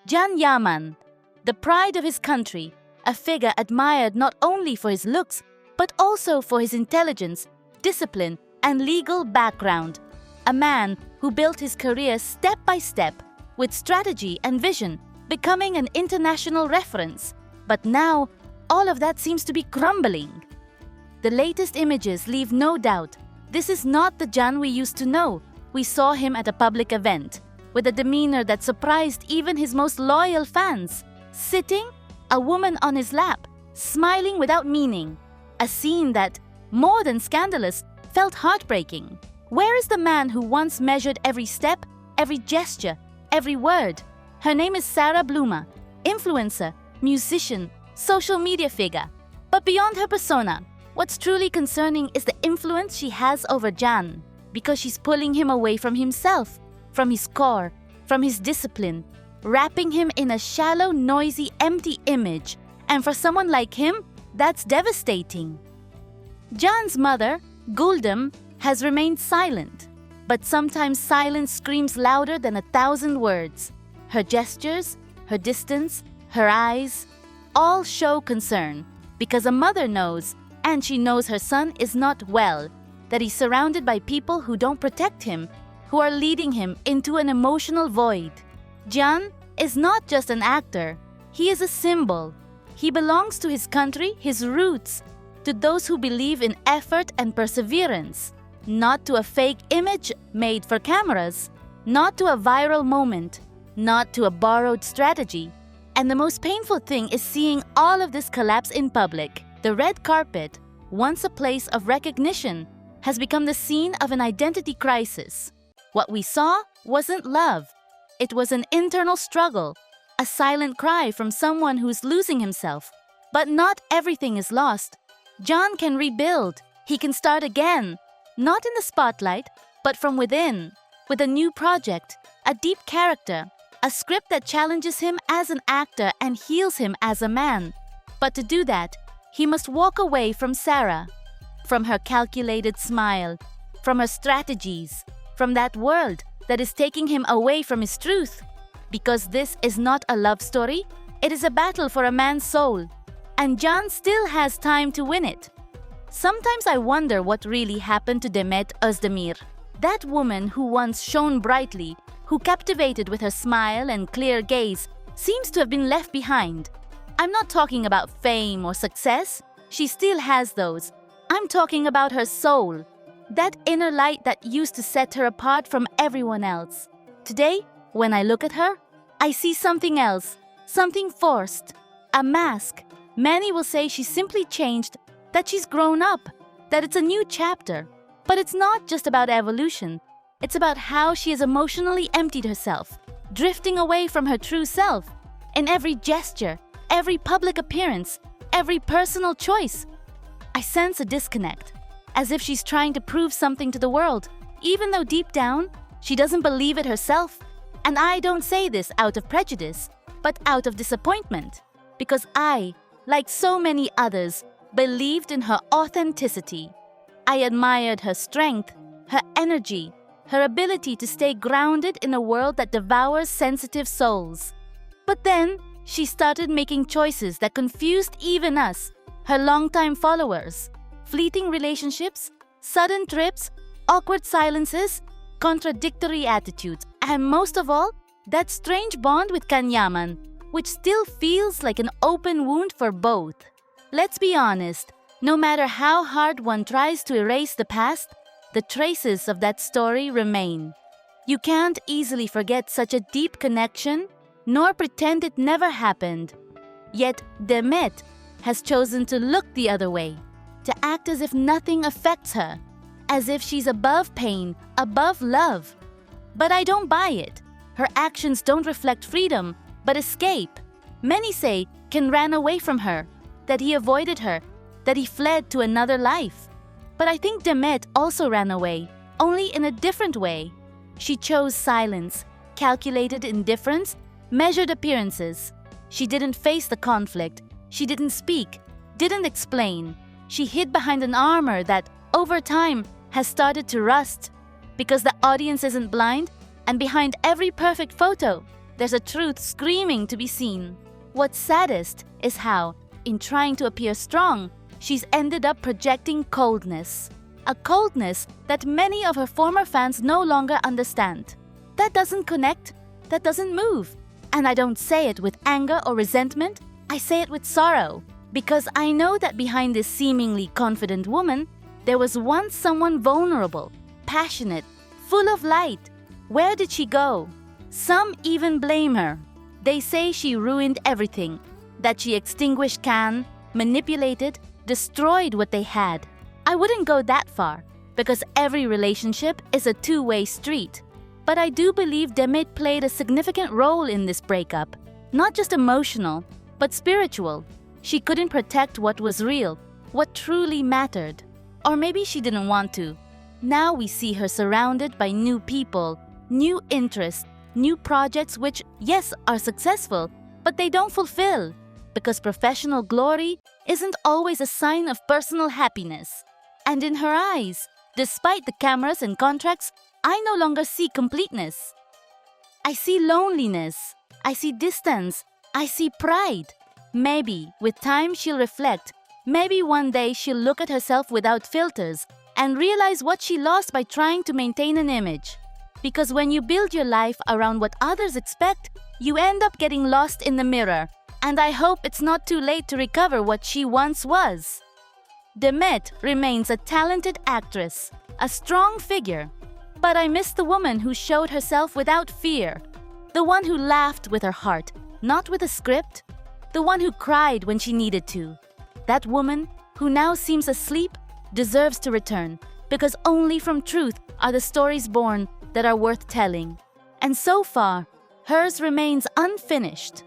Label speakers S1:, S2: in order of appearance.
S1: Can Yaman, the pride of his country, a figure admired not only for his looks, but also for his intelligence, discipline, and legal background. A man who built his career step by step, with strategy and vision, becoming an international reference. But now, all of that seems to be crumbling. The latest images leave no doubt. This is not the Can we used to know. We saw him at a public event, with a demeanor that surprised even his most loyal fans. Sitting, a woman on his lap, smiling without meaning. A scene that, more than scandalous, felt heartbreaking. Where is the man who once measured every step, every gesture, every word? Her name is Sarah Bluma, influencer, musician, social media figure. But beyond her persona, what's truly concerning is the influence she has over Can, because she's pulling him away from himself, from his core, from his discipline, wrapping him in a shallow, noisy, empty image. And for someone like him, that's devastating. Can's mother, Guldem, has remained silent, but sometimes silence screams louder than 1,000 words. Her gestures, her distance, her eyes, all show concern, because a mother knows, and she knows her son is not well, that he's surrounded by people who don't protect him, who are leading him into an emotional void. Can is not just an actor, he is a symbol. He belongs to his country, his roots, to those who believe in effort and perseverance, not to a fake image made for cameras, not to a viral moment, not to a borrowed strategy. And the most painful thing is seeing all of this collapse in public. The red carpet, once a place of recognition, has become the scene of an identity crisis. What we saw wasn't love. It was an internal struggle, a silent cry from someone who's losing himself. But not everything is lost. Can can rebuild. He can start again, not in the spotlight, but from within, with a new project, a deep character, a script that challenges him as an actor and heals him as a man. But to do that, he must walk away from Sarah, from her calculated smile, from her strategies, from that world that is taking him away from his truth. Because this is not a love story, it is a battle for a man's soul. And Can still has time to win it. Sometimes I wonder what really happened to Demet Özdemir, that woman who once shone brightly, who captivated with her smile and clear gaze, seems to have been left behind. I'm not talking about fame or success. She still has those. I'm talking about her soul, that inner light that used to set her apart from everyone else. Today, when I look at her, I see something else, something forced, a mask. Many will say she's simply changed, that she's grown up, that it's a new chapter. But it's not just about evolution. It's about how she has emotionally emptied herself, drifting away from her true self. In every gesture, every public appearance, every personal choice, I sense a disconnect, as if she's trying to prove something to the world, even though deep down, she doesn't believe it herself. And I don't say this out of prejudice, but out of disappointment, because I, like so many others, believed in her authenticity. I admired her strength, her energy, her ability to stay grounded in a world that devours sensitive souls. But then, she started making choices that confused even us, her longtime followers. Fleeting relationships, sudden trips, awkward silences, contradictory attitudes, and most of all, that strange bond with Can Yaman, which still feels like an open wound for both. Let's be honest, no matter how hard one tries to erase the past, the traces of that story remain. You can't easily forget such a deep connection, nor pretend it never happened. Yet Demet has chosen to look the other way, to act as if nothing affects her, as if she's above pain, above love. But I don't buy it. Her actions don't reflect freedom, but escape. Many say Can ran away from her, that he avoided her, that he fled to another life. But I think Demet also ran away, only in a different way. She chose silence, calculated indifference, measured appearances. She didn't face the conflict. She didn't speak, didn't explain. She hid behind an armor that, over time, has started to rust. Because the audience isn't blind, and behind every perfect photo, there's a truth screaming to be seen. What's saddest is how, in trying to appear strong, she's ended up projecting coldness. A coldness that many of her former fans no longer understand. That doesn't connect, that doesn't move. And I don't say it with anger or resentment, I say it with sorrow. Because I know that behind this seemingly confident woman, there was once someone vulnerable, passionate, full of light. Where did she go? Some even blame her. They say she ruined everything, that she extinguished Can, manipulated, destroyed what they had. I wouldn't go that far, because every relationship is a two-way street. But I do believe Demet played a significant role in this breakup. Not just emotional, but spiritual. She couldn't protect what was real, what truly mattered. Or maybe she didn't want to. Now we see her surrounded by new people, new interests, new projects which, yes, are successful, but they don't fulfill. Because professional glory isn't always a sign of personal happiness. And in her eyes, despite the cameras and contracts, I no longer see completeness. I see loneliness. I see distance. I see pride. Maybe, with time, she'll reflect. Maybe one day she'll look at herself without filters and realize what she lost by trying to maintain an image. Because when you build your life around what others expect, you end up getting lost in the mirror. And I hope it's not too late to recover what she once was. Demet remains a talented actress, a strong figure. But I miss the woman who showed herself without fear. The one who laughed with her heart, not with a script. The one who cried when she needed to. That woman, who now seems asleep, deserves to return, because only from truth are the stories born that are worth telling. And so far, hers remains unfinished.